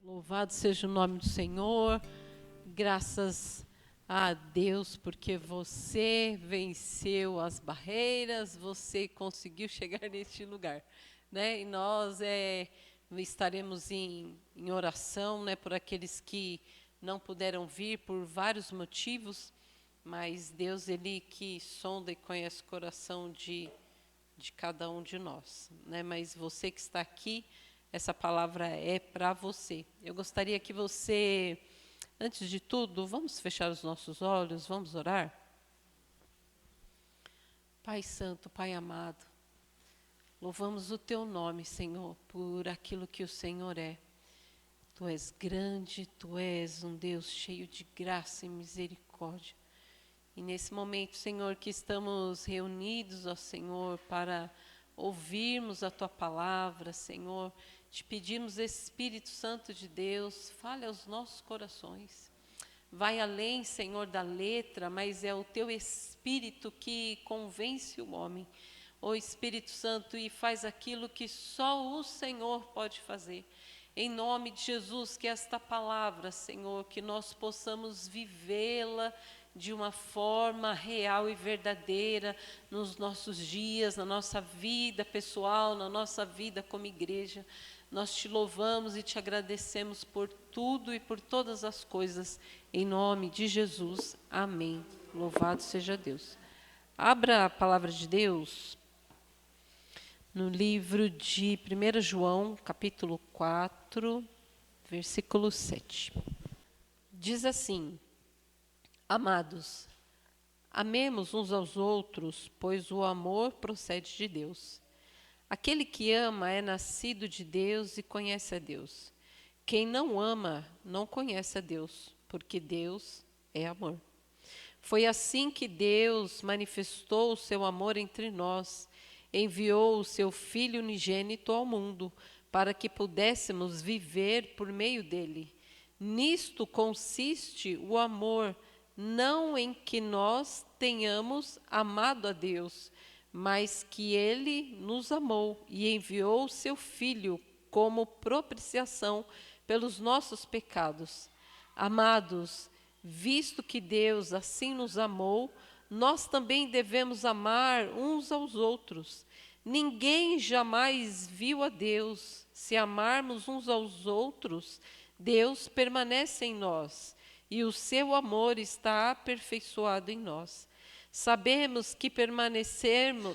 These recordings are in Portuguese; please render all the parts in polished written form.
Louvado seja o nome do Senhor, graças a Deus, porque você venceu as barreiras, você conseguiu chegar neste lugar, né? E nós estaremos em oração, né, por aqueles que não puderam vir por vários motivos, mas Deus, Ele que sonda e conhece o coração de cada um de nós, né? Mas você que está aqui, essa palavra é para você. Eu gostaria que você, antes de tudo, vamos fechar os nossos olhos, vamos orar? Pai Santo, Pai amado, louvamos o Teu nome, Senhor, por aquilo que o Senhor é. Tu és grande, Tu és um Deus cheio de graça e misericórdia. E nesse momento, Senhor, que estamos reunidos, ó Senhor, para ouvirmos a Tua palavra, Senhor, te pedimos, Espírito Santo de Deus, fale aos nossos corações. Vai além, Senhor, da letra, mas é o Teu Espírito que convence o homem. Ó Espírito Santo, e faz aquilo que só o Senhor pode fazer. Em nome de Jesus, que esta palavra, Senhor, que nós possamos vivê-la de uma forma real e verdadeira nos nossos dias, na nossa vida pessoal, na nossa vida como igreja. Nós te louvamos e te agradecemos por tudo e por todas as coisas. Em nome de Jesus. Amém. Louvado seja Deus. Abra a palavra de Deus no livro de 1 João, capítulo 4, versículo 7. Diz assim: Amados, amemos uns aos outros, pois o amor procede de Deus. Aquele que ama é nascido de Deus e conhece a Deus. Quem não ama não conhece a Deus, porque Deus é amor. Foi assim que Deus manifestou o seu amor entre nós, enviou o seu Filho unigênito ao mundo, para que pudéssemos viver por meio dele. Nisto consiste o amor, não em que nós tenhamos amado a Deus, mas que ele nos amou e enviou o seu Filho como propiciação pelos nossos pecados. Amados, visto que Deus assim nos amou, nós também devemos amar uns aos outros. Ninguém jamais viu a Deus. Se amarmos uns aos outros, Deus permanece em nós e o seu amor está aperfeiçoado em nós. Sabemos que permanecemos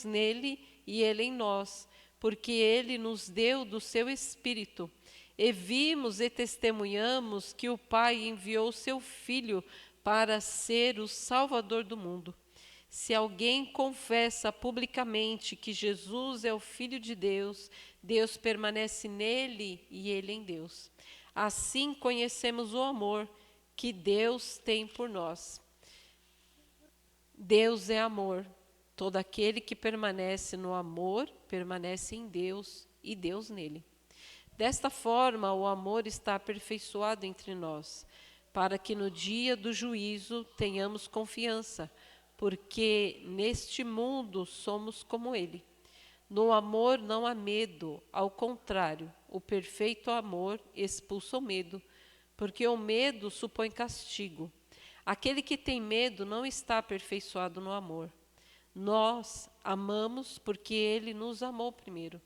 nele e ele em nós, porque ele nos deu do seu Espírito. E vimos e testemunhamos que o Pai enviou seu Filho para ser o Salvador do mundo. Se alguém confessa publicamente que Jesus é o Filho de Deus, Deus permanece nele e ele em Deus. Assim conhecemos o amor que Deus tem por nós. Deus é amor. Todo aquele que permanece no amor, permanece em Deus e Deus nele. Desta forma, o amor está aperfeiçoado entre nós, para que no dia do juízo tenhamos confiança, porque neste mundo somos como ele. No amor não há medo, ao contrário, o perfeito amor expulsa o medo, porque o medo supõe castigo. Aquele que tem medo não está aperfeiçoado no amor. Nós amamos porque ele nos amou primeiro.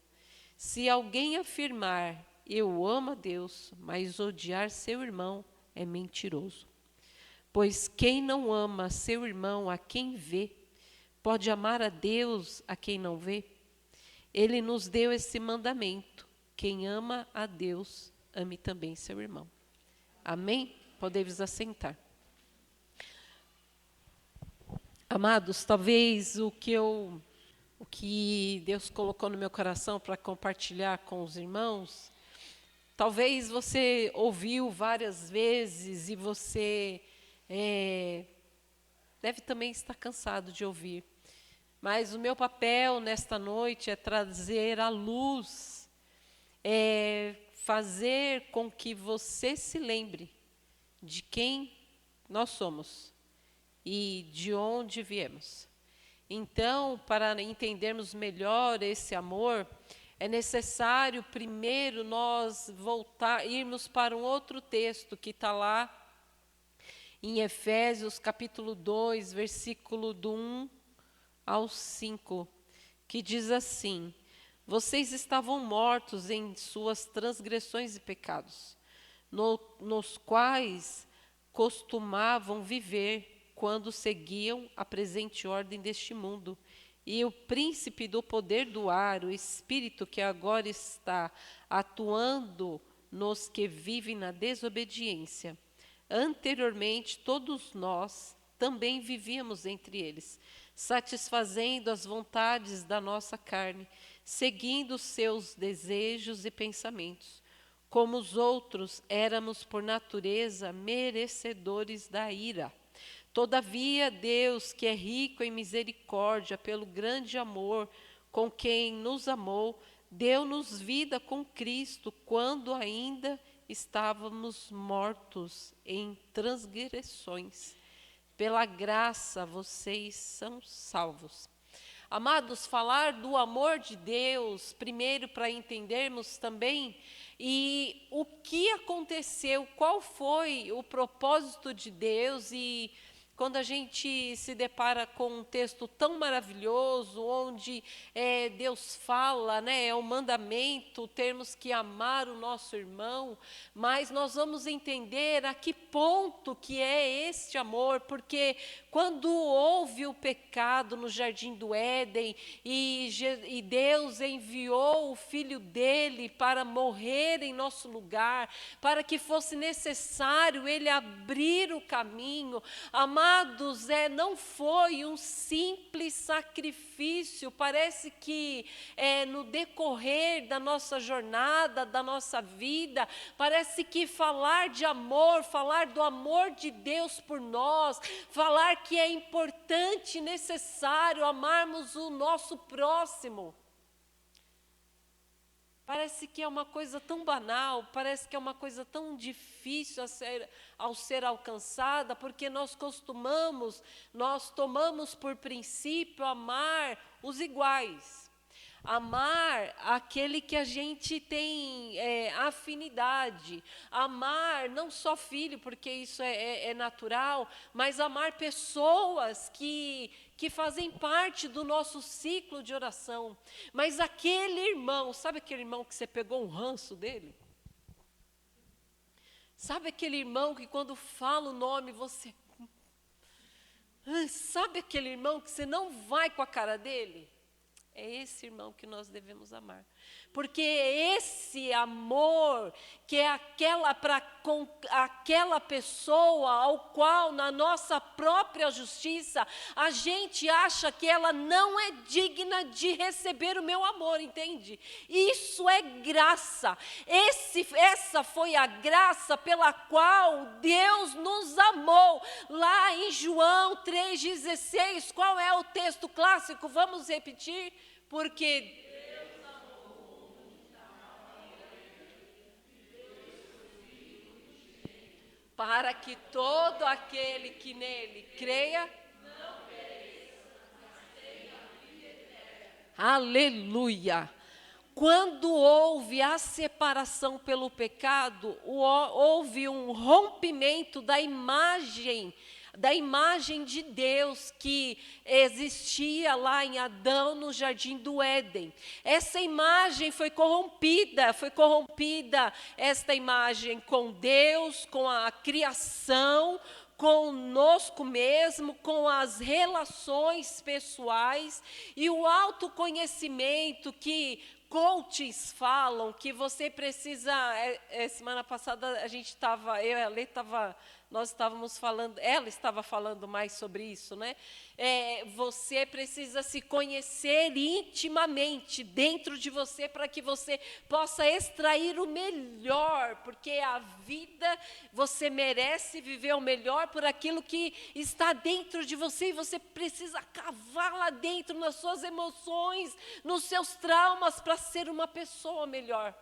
Se alguém afirmar, eu amo a Deus, mas odiar seu irmão é mentiroso. Pois quem não ama seu irmão a quem vê, pode amar a Deus a quem não vê? Ele nos deu esse mandamento: quem ama a Deus, ame também seu irmão. Amém? Podem-vos assentar. Amados, talvez o que Deus colocou no meu coração para compartilhar com os irmãos, talvez você ouviu várias vezes e você deve também estar cansado de ouvir. Mas o meu papel nesta noite é trazer à luz, fazer com que você se lembre de quem nós somos e de onde viemos. Então, para entendermos melhor esse amor, é necessário primeiro nós irmos para um outro texto que está lá em Efésios capítulo 2, versículo do 1 ao 5, que diz assim: vocês estavam mortos em suas transgressões e pecados, nos quais costumavam viver quando seguiam a presente ordem deste mundo, e o príncipe do poder do ar, o espírito que agora está atuando nos que vivem na desobediência. Anteriormente, todos nós também vivíamos entre eles, satisfazendo as vontades da nossa carne, seguindo seus desejos e pensamentos. Como os outros, éramos por natureza merecedores da ira. Todavia, Deus, que é rico em misericórdia, pelo grande amor com quem nos amou, deu-nos vida com Cristo, quando ainda estávamos mortos em transgressões. Pela graça, vocês são salvos. Amados, falar do amor de Deus, primeiro para entendermos também e o que aconteceu, qual foi o propósito de Deus. E quando a gente se depara com um texto tão maravilhoso, onde Deus fala, né, é um mandamento, termos que amar o nosso irmão, mas nós vamos entender a que ponto que é este amor, porque quando houve o pecado no Jardim do Éden, e Deus enviou o Filho dele para morrer em nosso lugar, para que fosse necessário ele abrir o caminho, amados, não foi um simples sacrifício. Parece que no decorrer da nossa jornada, da nossa vida, parece que falar de amor, falar do amor de Deus por nós, falar que é importante e necessário amarmos o nosso próximo, parece que é uma coisa tão banal, parece que é uma coisa tão difícil ao ser alcançada, porque nós tomamos por princípio amar os iguais. Amar aquele que a gente tem afinidade, amar não só filho, porque isso é natural, mas amar pessoas que fazem parte do nosso ciclo de oração. Mas aquele irmão, sabe aquele irmão que você pegou um ranço dele? Sabe aquele irmão que quando fala o nome você... Sabe aquele irmão que você não vai com a cara dele? É esse irmão que nós devemos amar. Porque esse amor que é com aquela pessoa ao qual, na nossa própria justiça, a gente acha que ela não é digna de receber o meu amor, entende? Isso é graça. Essa foi a graça pela qual Deus nos amou. Lá em João 3,16, qual é o texto clássico? Vamos repetir? Porque para que todo aquele que nele creia, não pereça, mas tenha vida eterna. Aleluia! Quando houve a separação pelo pecado, houve um rompimento da imagem de Deus que existia lá em Adão, no Jardim do Éden. Essa imagem foi corrompida esta imagem com Deus, com a criação, conosco mesmo, com as relações pessoais e o autoconhecimento que coaches falam que você precisa. Semana passada nós estávamos falando, ela estava falando mais sobre isso, né? Você precisa se conhecer intimamente dentro de você para que você possa extrair o melhor, porque a vida, você merece viver o melhor por aquilo que está dentro de você, e você precisa cavar lá dentro nas suas emoções, nos seus traumas, para ser uma pessoa melhor.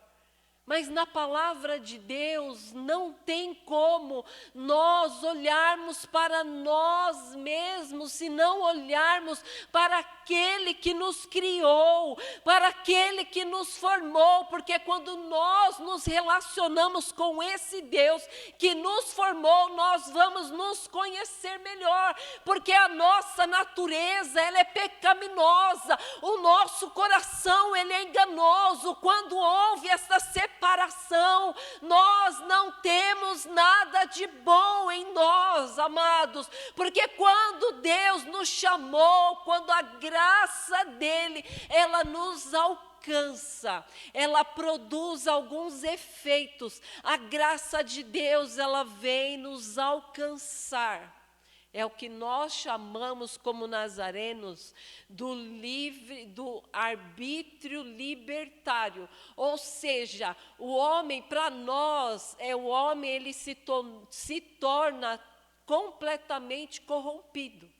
Mas na palavra de Deus não tem como nós olharmos para nós mesmos, se não olharmos para aquele que nos criou, para aquele que nos formou, porque quando nós nos relacionamos com esse Deus que nos formou, nós vamos nos conhecer melhor, porque a nossa natureza, ela é pecaminosa, o nosso coração, ele é enganoso. Quando houve essa separação, nós não temos nada de bom em nós, amados, porque quando Deus nos chamou, quando a graça dele, ela nos alcança, ela produz alguns efeitos. A graça de Deus, ela vem nos alcançar. É o que nós chamamos como nazarenos do arbítrio libertário. Ou seja, o homem, para nós, o homem ele se torna completamente corrompido.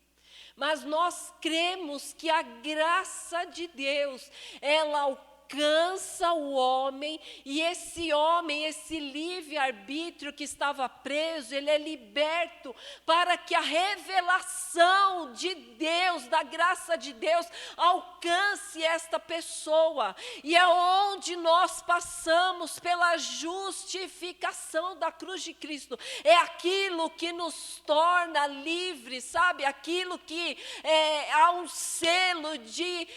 Mas nós cremos que a graça de Deus, ela alcança o homem, e esse homem, esse livre-arbítrio que estava preso, ele é liberto para que a revelação de Deus, da graça de Deus, alcance esta pessoa. E é onde nós passamos pela justificação da cruz de Cristo. É aquilo que nos torna livres, sabe? Aquilo que há um selo de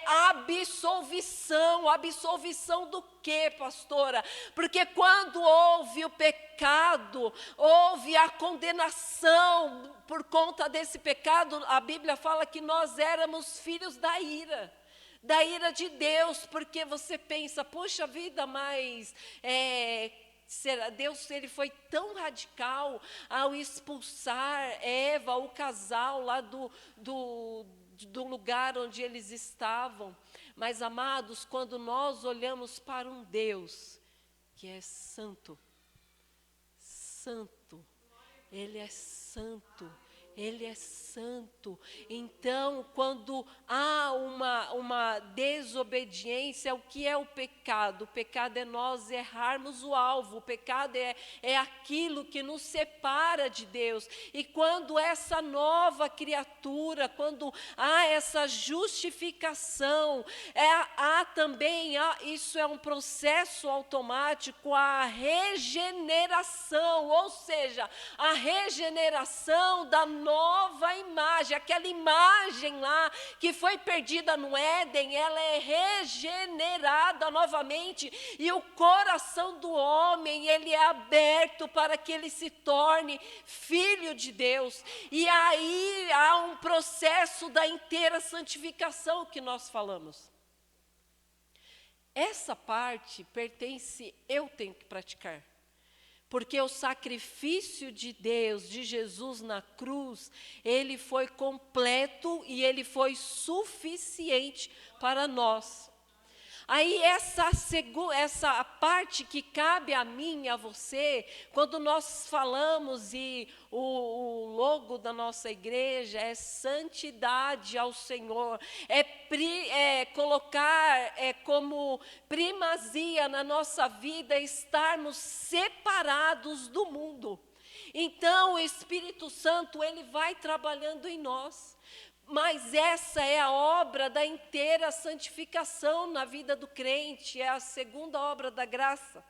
absolvição. Absolvição do quê, pastora? Porque quando houve o pecado, houve a condenação por conta desse pecado, a Bíblia fala que nós éramos filhos da ira de Deus, porque você pensa, poxa vida, mas Deus, ele foi tão radical ao expulsar Eva, o casal lá do lugar onde eles estavam. Mas, amados, quando nós olhamos para um Deus que é santo, Ele é santo, Ele é santo. Então, quando há uma desobediência, o que é o pecado? O pecado é nós errarmos o alvo, o pecado é aquilo que nos separa de Deus. E quando essa nova criatura, quando há essa justificação, há também, isso é um processo automático, a regeneração, ou seja, a regeneração da nova imagem, aquela imagem lá que foi perdida no Éden, ela é regenerada novamente, e o coração do homem, ele é aberto para que ele se torne filho de Deus. E aí há um processo da inteira santificação que nós falamos. Essa parte pertence, eu tenho que praticar. Porque o sacrifício de Deus, de Jesus na cruz, ele foi completo e ele foi suficiente para nós. Aí essa parte que cabe a mim e a você, quando nós falamos, e o logo da nossa igreja é santidade ao Senhor, é colocar como primazia na nossa vida estarmos separados do mundo. Então o Espírito Santo, ele vai trabalhando em nós. Mas essa é a obra da inteira santificação na vida do crente, é a segunda obra da graça.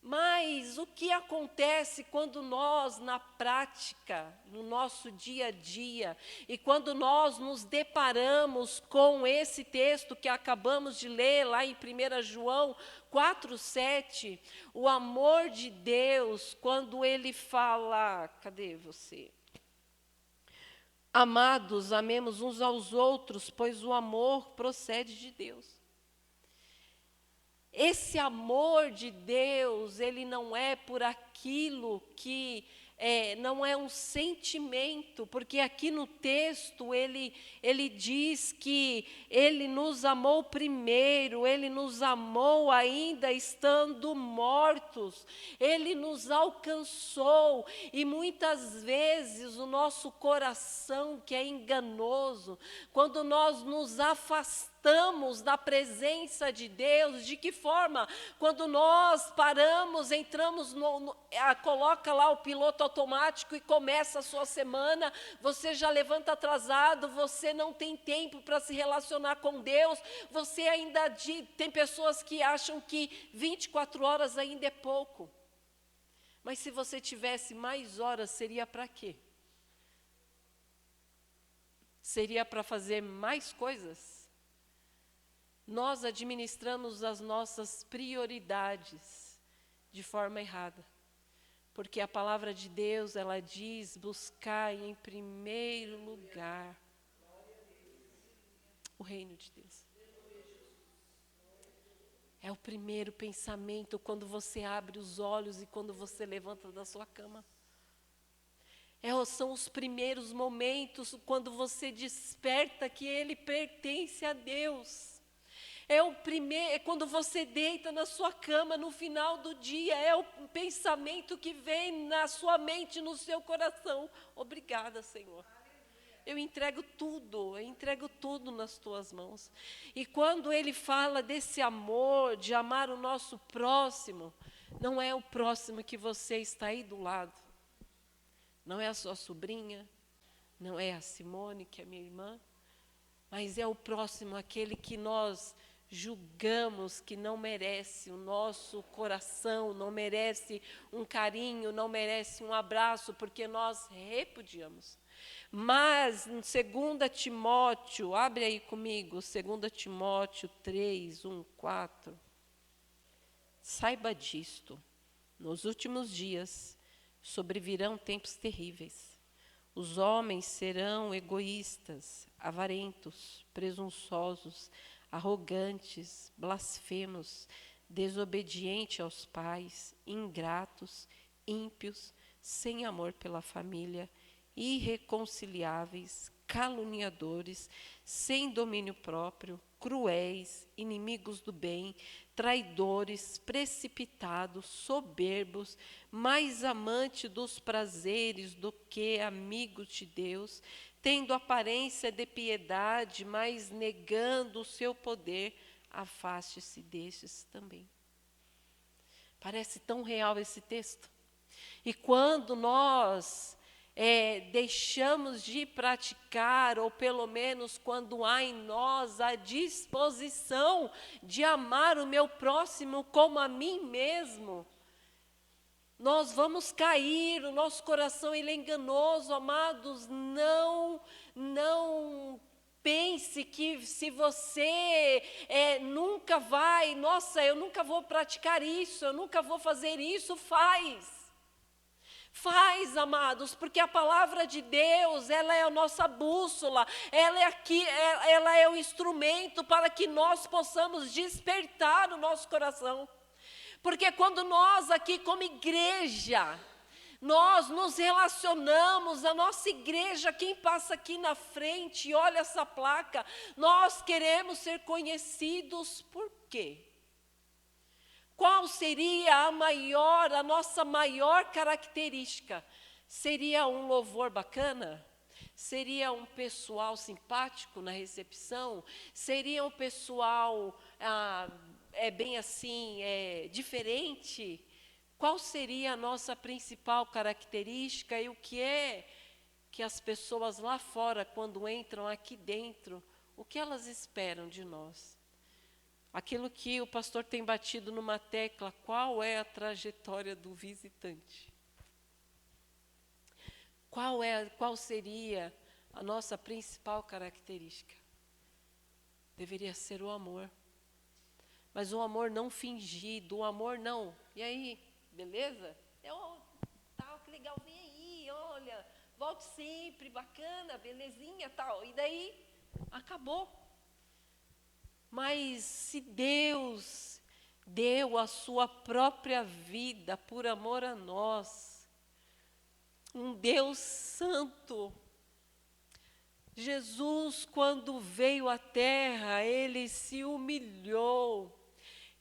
Mas o que acontece quando nós, na prática, no nosso dia a dia, e quando nós nos deparamos com esse texto que acabamos de ler lá em 1 João 4,7, o amor de Deus, quando ele fala, cadê você? Amados, amemos uns aos outros, pois o amor procede de Deus. Esse amor de Deus, ele não é por aquilo que não é um sentimento, porque aqui no texto ele diz que ele nos amou primeiro, ele nos amou ainda estando mortos, ele nos alcançou, e muitas vezes o nosso coração, que é enganoso, quando nós nos afastamos estamos na presença de Deus. De que forma? Quando nós paramos, entramos, coloca lá o piloto automático e começa a sua semana, você já levanta atrasado, você não tem tempo para se relacionar com Deus, você ainda tem pessoas que acham que 24 horas ainda é pouco. Mas se você tivesse mais horas, seria para quê? Seria para fazer mais coisas? Nós administramos as nossas prioridades de forma errada. Porque a palavra de Deus, ela diz, buscar em primeiro lugar o reino de Deus. É o primeiro pensamento quando você abre os olhos e quando você levanta da sua cama. São os primeiros momentos quando você desperta que Ele pertence a Deus. É quando você deita na sua cama no final do dia, é o pensamento que vem na sua mente, no seu coração. Obrigada, Senhor. Eu entrego tudo nas tuas mãos. E quando Ele fala desse amor, de amar o nosso próximo, não é o próximo que você está aí do lado. Não é a sua sobrinha, não é a Simone, que é minha irmã, mas é o próximo, aquele que nós julgamos que não merece o nosso coração, não merece um carinho, não merece um abraço, porque nós repudiamos. Mas, em 2 Timóteo, abre aí comigo, 2 Timóteo 3, 1, 4. Saiba disto, nos últimos dias sobrevirão tempos terríveis. Os homens serão egoístas, avarentos, presunçosos, arrogantes, blasfemos, desobedientes aos pais, ingratos, ímpios, sem amor pela família, irreconciliáveis, caluniadores, sem domínio próprio, cruéis, inimigos do bem, traidores, precipitados, soberbos, mais amante dos prazeres do que amigos de Deus, tendo aparência de piedade, mas negando o seu poder, afaste-se destes também. Parece tão real esse texto. E quando nós deixamos de praticar, ou pelo menos quando há em nós a disposição de amar o meu próximo como a mim mesmo, nós vamos cair, o nosso coração ele é enganoso, amados, não pense que se você nunca vai, nossa, eu nunca vou praticar isso, eu nunca vou fazer isso, Faz, amados, porque a palavra de Deus, ela é a nossa bússola, ela é o instrumento para que nós possamos despertar o nosso coração. Porque quando nós aqui como igreja, nós nos relacionamos, a nossa igreja, quem passa aqui na frente e olha essa placa, nós queremos ser conhecidos por quê? Qual seria a nossa maior característica? Seria um louvor bacana? Seria um pessoal simpático na recepção? Seria um pessoal, bem assim, diferente? Qual seria a nossa principal característica e o que é que as pessoas lá fora, quando entram aqui dentro, o que elas esperam de nós? Aquilo que o pastor tem batido numa tecla, qual é a trajetória do visitante? Qual seria a nossa principal característica? Deveria ser o amor. Mas um amor não fingido, um amor não. E aí, beleza? Que legalzinho aí, olha, volte sempre, bacana, belezinha, tal. E daí, acabou. Mas se Deus deu a sua própria vida por amor a nós, um Deus santo, Jesus, quando veio à terra, Ele se humilhou,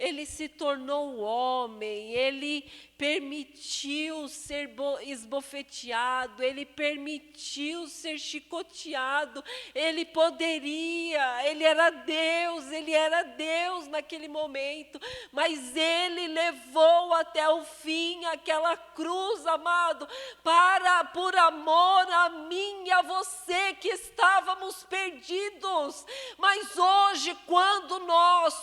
Ele se tornou homem, ele permitiu ser esbofeteado, ele permitiu ser chicoteado, ele era Deus naquele momento, mas ele levou até o fim aquela cruz, amado, por amor a mim e a você que estávamos perdidos. Mas hoje, quando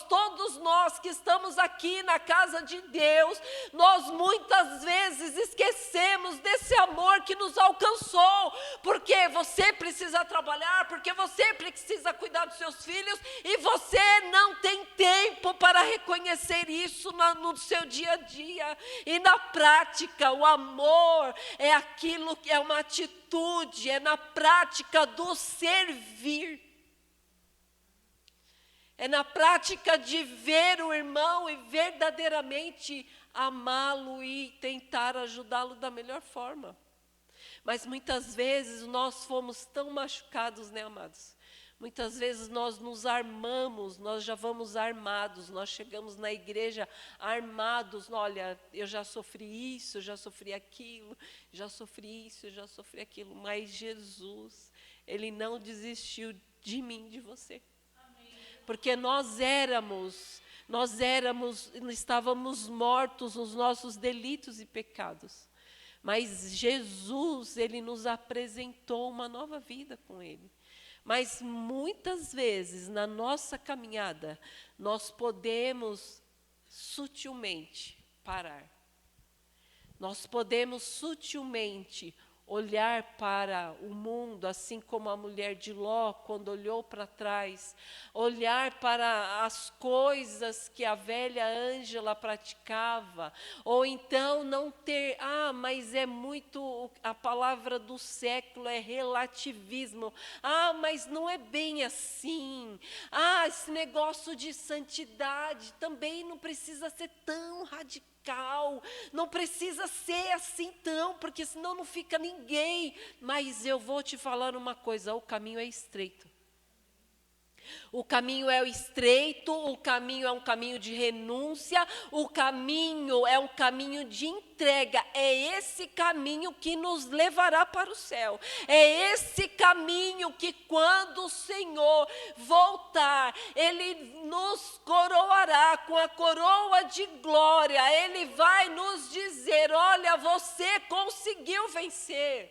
todos nós que estamos aqui na casa de Deus, nós muitas vezes esquecemos desse amor que nos alcançou, porque você precisa trabalhar, porque você precisa cuidar dos seus filhos, e você não tem tempo para reconhecer isso no seu dia a dia. E na prática, o amor é aquilo que é uma atitude, é na prática do servir. É na prática de ver o irmão e verdadeiramente amá-lo e tentar ajudá-lo da melhor forma. Mas muitas vezes nós fomos tão machucados, né, amados? Muitas vezes nós nos armamos, nós já vamos armados, nós chegamos na igreja armados. Olha, eu já sofri isso, eu já sofri aquilo, já sofri isso, eu já sofri aquilo. Mas Jesus, Ele não desistiu de mim, de você. Porque estávamos mortos nos nossos delitos e pecados. Mas Jesus, Ele nos apresentou uma nova vida com Ele. Mas muitas vezes, na nossa caminhada, nós podemos sutilmente parar. Nós podemos sutilmente olhar para o mundo, assim como a mulher de Ló, quando olhou para trás, olhar para as coisas que a velha Ângela praticava, ou então não ter, mas é muito, a palavra do século é relativismo, mas não é bem assim, esse negócio de santidade também não precisa ser tão radical, não precisa ser assim tão, porque senão não fica ninguém. Mas eu vou te falar uma coisa, o caminho é estreito. O caminho é estreito, o caminho é um caminho de renúncia, o caminho é um caminho de entrega. É esse caminho que nos levará para o céu. É esse caminho que, quando o Senhor voltar, Ele nos coroará com a coroa de glória. Ele vai nos dizer: olha, você conseguiu vencer.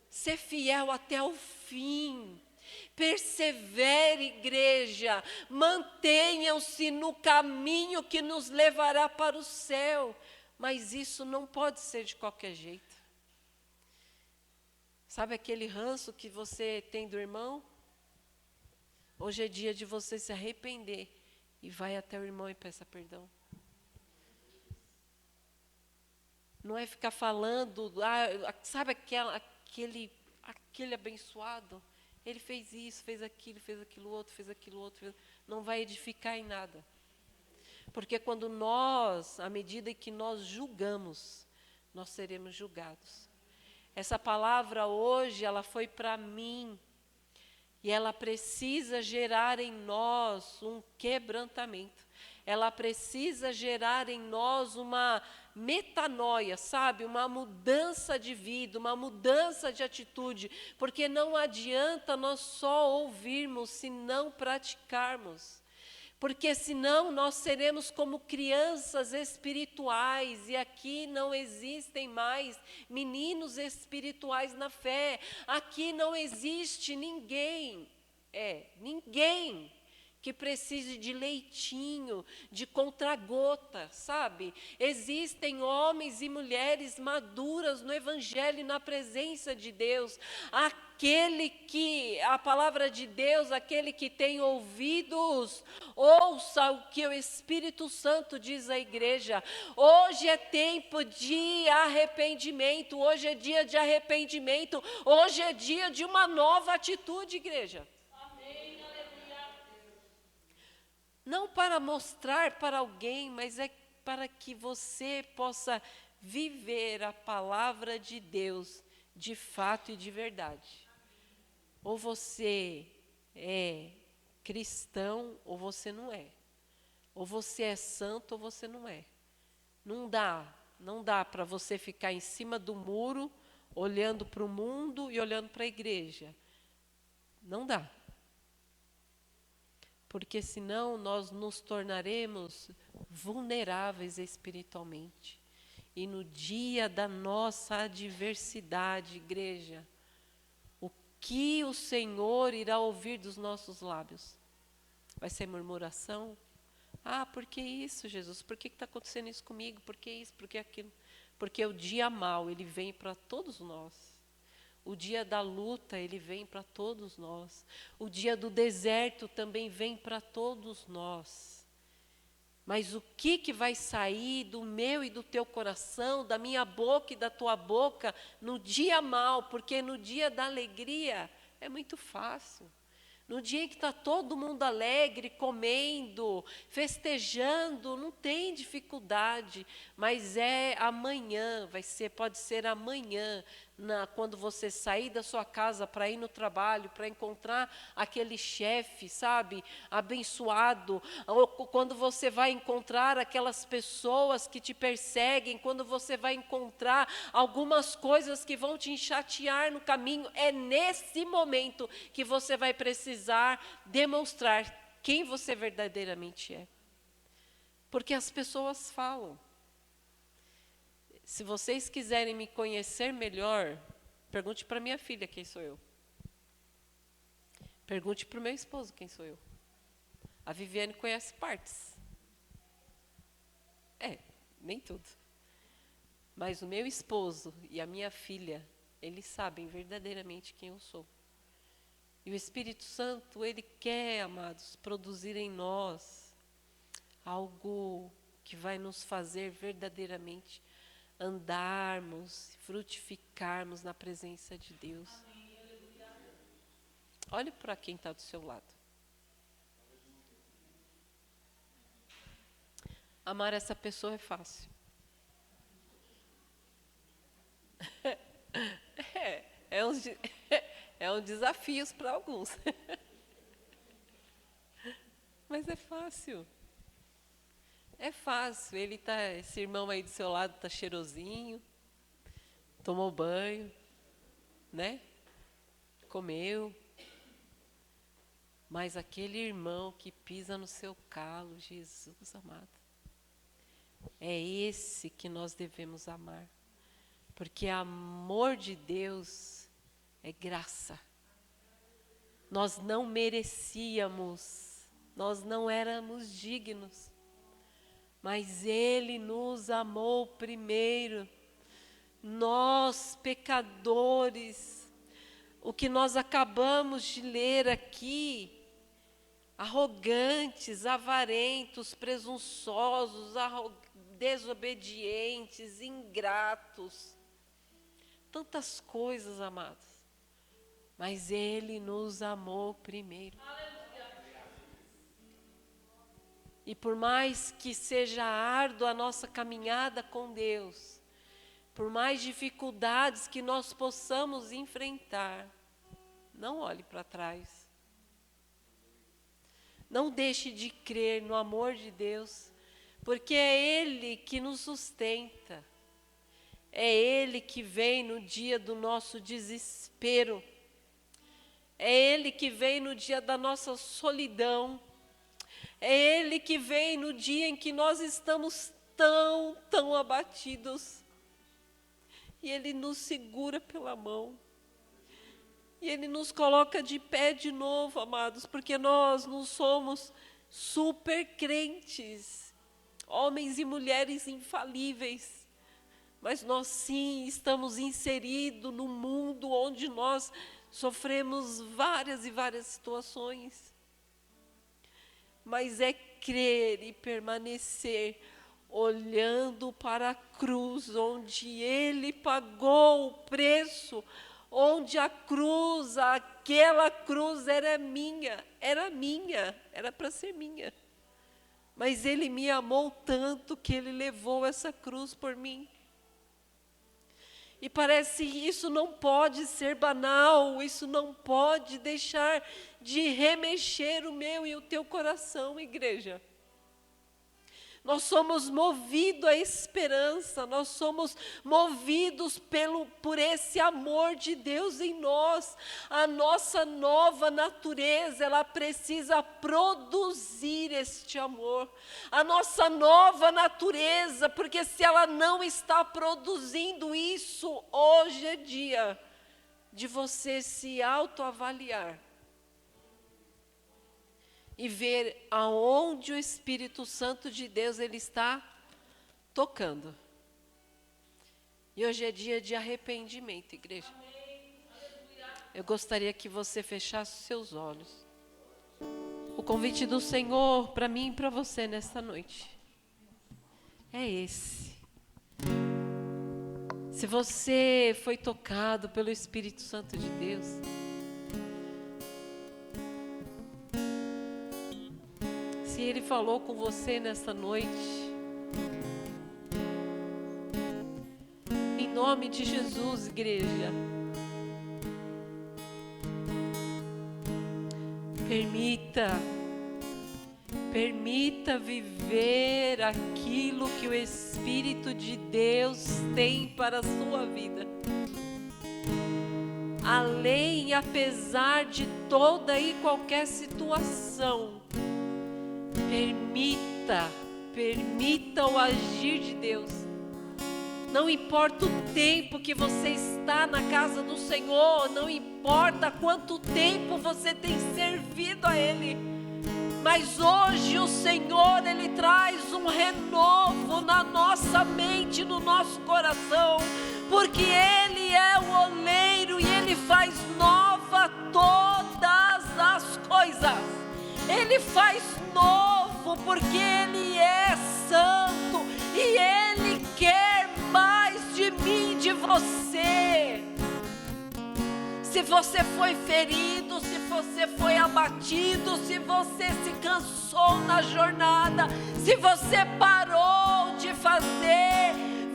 Ser fiel até o fim. Persevere, igreja, mantenham-se no caminho que nos levará para o céu, mas isso não pode ser de qualquer jeito. Sabe aquele ranço que você tem do irmão? Hoje é dia de você se arrepender e vai até o irmão e peça perdão. Não é ficar falando, sabe aquele abençoado? Ele fez isso, fez aquilo outro. Não vai edificar em nada. Porque quando à medida que nós julgamos, nós seremos julgados. Essa palavra hoje, ela foi para mim. E ela precisa gerar em nós um quebrantamento. Ela precisa gerar em nós uma metanoia, sabe? Uma mudança de vida, uma mudança de atitude. Porque não adianta nós só ouvirmos se não praticarmos. Porque senão nós seremos como crianças espirituais, e aqui não existem mais meninos espirituais na fé. Aqui não existe ninguém que precise de leitinho, de contra-gota, sabe? Existem homens e mulheres maduras no Evangelho e na presença de Deus. Aquele que, a palavra de Deus, aquele que tem ouvidos, ouça o que o Espírito Santo diz à igreja. Hoje é tempo de arrependimento, hoje é dia de arrependimento, hoje é dia de uma nova atitude, igreja. Não para mostrar para alguém, mas é para que você possa viver a palavra de Deus de fato e de verdade. Ou você é cristão ou você não é. Ou você é santo ou você não é. Não dá para você ficar em cima do muro, olhando para o mundo e olhando para a igreja. Não dá. Porque senão nós nos tornaremos vulneráveis espiritualmente. E no dia da nossa adversidade, igreja, o que o Senhor irá ouvir dos nossos lábios? Vai ser murmuração? Ah, por que isso, Jesus? Por que está acontecendo isso comigo? Por que isso? Por que aquilo? Porque o dia mau, ele vem para todos nós. O dia da luta, ele vem para todos nós. O dia do deserto também vem para todos nós. Mas o que vai sair do meu e do teu coração, da minha boca e da tua boca, no dia mau? Porque no dia da alegria é muito fácil. No dia em que está todo mundo alegre, comendo, festejando, não tem dificuldade, mas é amanhã, pode ser amanhã, quando você sair da sua casa para ir no trabalho, para encontrar aquele chefe, sabe, abençoado, ou quando você vai encontrar aquelas pessoas que te perseguem, quando você vai encontrar algumas coisas que vão te chatear no caminho, é nesse momento que você vai precisar demonstrar quem você verdadeiramente é. Porque as pessoas falam. Se vocês quiserem me conhecer melhor, pergunte para minha filha quem sou eu. Pergunte para o meu esposo quem sou eu. A Viviane conhece partes. Nem tudo. Mas o meu esposo e a minha filha, eles sabem verdadeiramente quem eu sou. E o Espírito Santo, ele quer, amados, produzir em nós algo que vai nos fazer verdadeiramente andarmos, frutificarmos na presença de Deus. Olhe para quem está do seu lado. Amar essa pessoa é fácil. É um desafio para alguns. Mas é fácil. É fácil. Esse irmão aí do seu lado está cheirosinho, tomou banho, né? Comeu. Mas aquele irmão que pisa no seu calo, Jesus amado, é esse que nós devemos amar. Porque amor de Deus é graça. Nós não merecíamos, nós não éramos dignos, mas Ele nos amou primeiro. Nós, pecadores, o que nós acabamos de ler aqui, arrogantes, avarentos, presunçosos, desobedientes, ingratos, tantas coisas, amados. Mas Ele nos amou primeiro. E por mais que seja árdua a nossa caminhada com Deus, por mais dificuldades que nós possamos enfrentar, não olhe para trás. Não deixe de crer no amor de Deus, porque é Ele que nos sustenta. É Ele que vem no dia do nosso desespero. É Ele que vem no dia da nossa solidão. É Ele que vem no dia em que nós estamos tão abatidos. E Ele nos segura pela mão. E Ele nos coloca de pé de novo, amados, porque nós não somos super crentes, homens e mulheres infalíveis. Mas nós sim estamos inseridos no mundo onde nós sofremos várias e várias situações. Mas é crer e permanecer olhando para a cruz, onde Ele pagou o preço, onde aquela cruz era minha, era para ser minha. Mas Ele me amou tanto que Ele levou essa cruz por mim. E parece que isso não pode ser banal, isso não pode deixar de remexer o meu e o teu coração, igreja. Nós somos movidos à esperança, nós somos movidos por esse amor de Deus em nós. A nossa nova natureza, ela precisa produzir este amor. A nossa nova natureza, porque se ela não está produzindo isso, hoje é dia de você se autoavaliar e ver aonde o Espírito Santo de Deus ele está tocando. E hoje é dia de arrependimento, igreja. Eu gostaria que você fechasse os seus olhos. O convite do Senhor para mim e para você nesta noite é esse. Se você foi tocado pelo Espírito Santo de Deus, se Ele falou com você nesta noite, em nome de Jesus, igreja, permita viver aquilo que o Espírito de Deus tem para a sua vida. Além e apesar de toda e qualquer situação, permita o agir de Deus. Não importa o tempo que você está na casa do Senhor, não importa quanto tempo você tem servido a Ele, mas hoje o Senhor, Ele traz um renovo na nossa mente, no nosso coração, porque Ele é o oleiro e Ele faz nova todas as coisas. Ele faz novo porque Ele é santo e Ele quer mais de mim, de você. Se você foi ferido, se você foi abatido, se você se cansou na jornada, se você parou de fazer,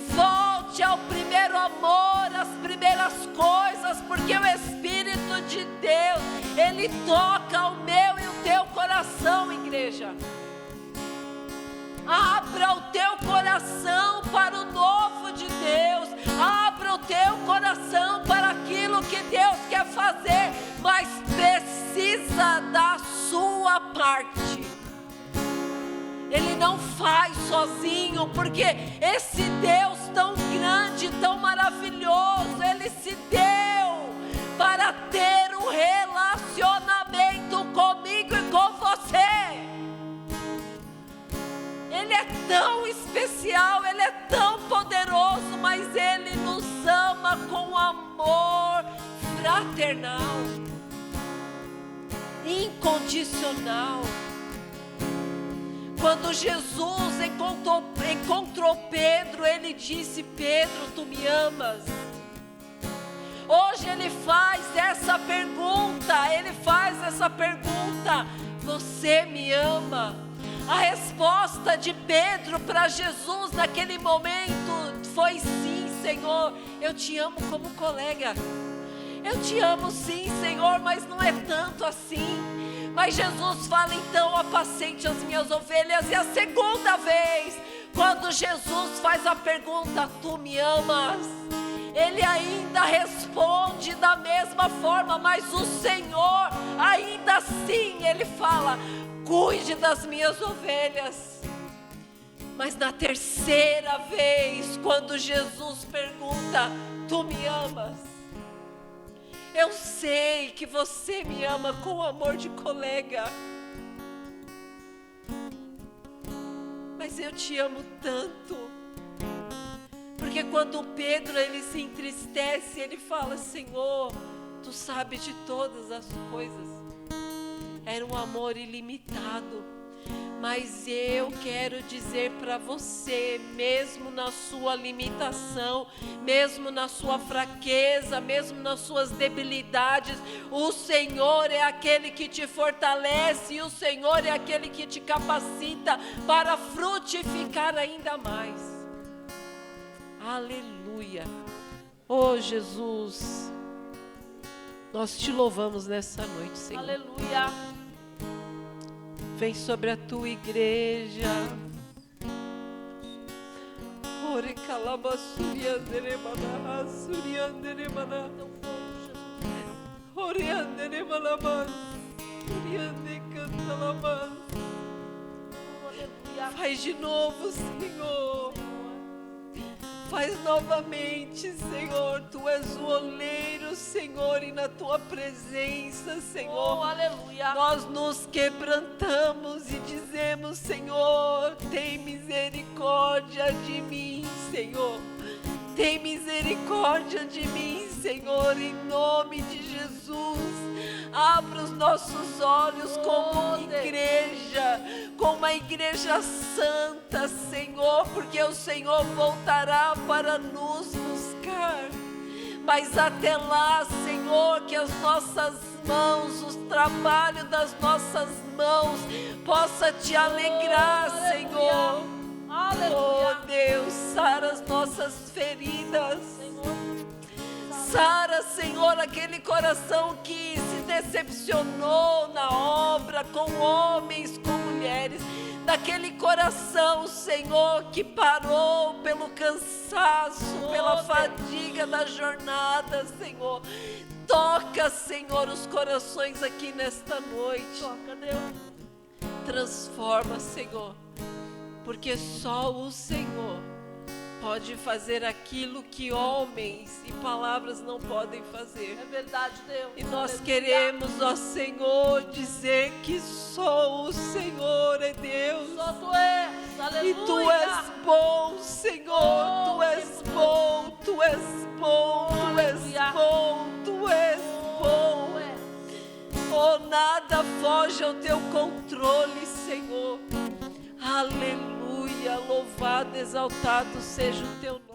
volte ao primeiro amor, às primeiras coisas, porque o Espírito de Deus, Ele toca o meu e o teu coração, igreja. Abra o teu coração para o novo de Deus. Abra o teu coração para aquilo que Deus quer fazer, mas precisa da sua parte. Ele não faz sozinho, porque esse Deus tão grande, tão maravilhoso, Ele se deu para ter um relacionamento comigo e com você. Ele é tão especial, Ele é tão poderoso, mas Ele nos ama com amor fraternal, incondicional. Quando Jesus encontrou Pedro, Ele disse: Pedro, tu me amas? Hoje Ele faz essa pergunta, você me ama? A resposta de Pedro para Jesus naquele momento foi: sim, Senhor, eu te amo como colega. Eu te amo sim, Senhor, mas não é tanto assim. Mas Jesus fala: então apacente as minhas ovelhas. E a segunda vez, quando Jesus faz a pergunta: tu me amas? Ele ainda responde da mesma forma, mas o Senhor ainda assim, Ele fala: cuide das minhas ovelhas. Mas na terceira vez, quando Jesus pergunta: tu me amas? Eu sei que você me ama com amor de colega, mas eu te amo tanto, porque quando Pedro ele se entristece, ele fala: Senhor, tu sabes de todas as coisas. Era um amor ilimitado, mas eu quero dizer para você, mesmo na sua limitação, mesmo na sua fraqueza, mesmo nas suas debilidades, o Senhor é aquele que te fortalece, e o Senhor é aquele que te capacita para frutificar ainda mais. Aleluia. Oh Jesus, nós te louvamos nessa noite, Senhor. Aleluia. Vem sobre a tua igreja. Calabasuriandere mana, suriandere mana. Teu fogo, Jesus. Oriandere malabas, oriande cantalabas. Oh, aleluia. Faz de novo, Senhor. Faz novamente, Senhor. Tu és o oleiro, Senhor, e na tua presença, Oh, Senhor, aleluia. nós nos quebrantamos e dizemos, Senhor, tem misericórdia de mim, Senhor. Tem misericórdia de mim, Senhor, em nome de Jesus. Abra os nossos olhos como igreja, como uma igreja santa, Senhor, porque o Senhor voltará para nos buscar. Mas até lá, Senhor, que as nossas mãos, o trabalho das nossas mãos, possa te alegrar, Senhor. Oh Aleluia. Deus, sara as nossas feridas. Senhor. Sara, Senhor, aquele coração que se decepcionou na obra, com homens, com mulheres. Daquele coração, Senhor, que parou pelo cansaço, pela fadiga da jornada, Senhor. Toca, Senhor, os corações aqui nesta noite. Toca, Deus. Transforma, Senhor, porque só o Senhor pode fazer aquilo que homens e palavras não podem fazer. É verdade, Deus. E nós Aleluia. queremos, ó Senhor, dizer que só o Senhor é Deus. Só tu és. Aleluia. E tu és bom, Senhor. Tu és bom, tu és bom, tu és bom, tu és bom. Oh, nada foge ao teu controle, Senhor. Aleluia, louvado, exaltado seja o teu nome.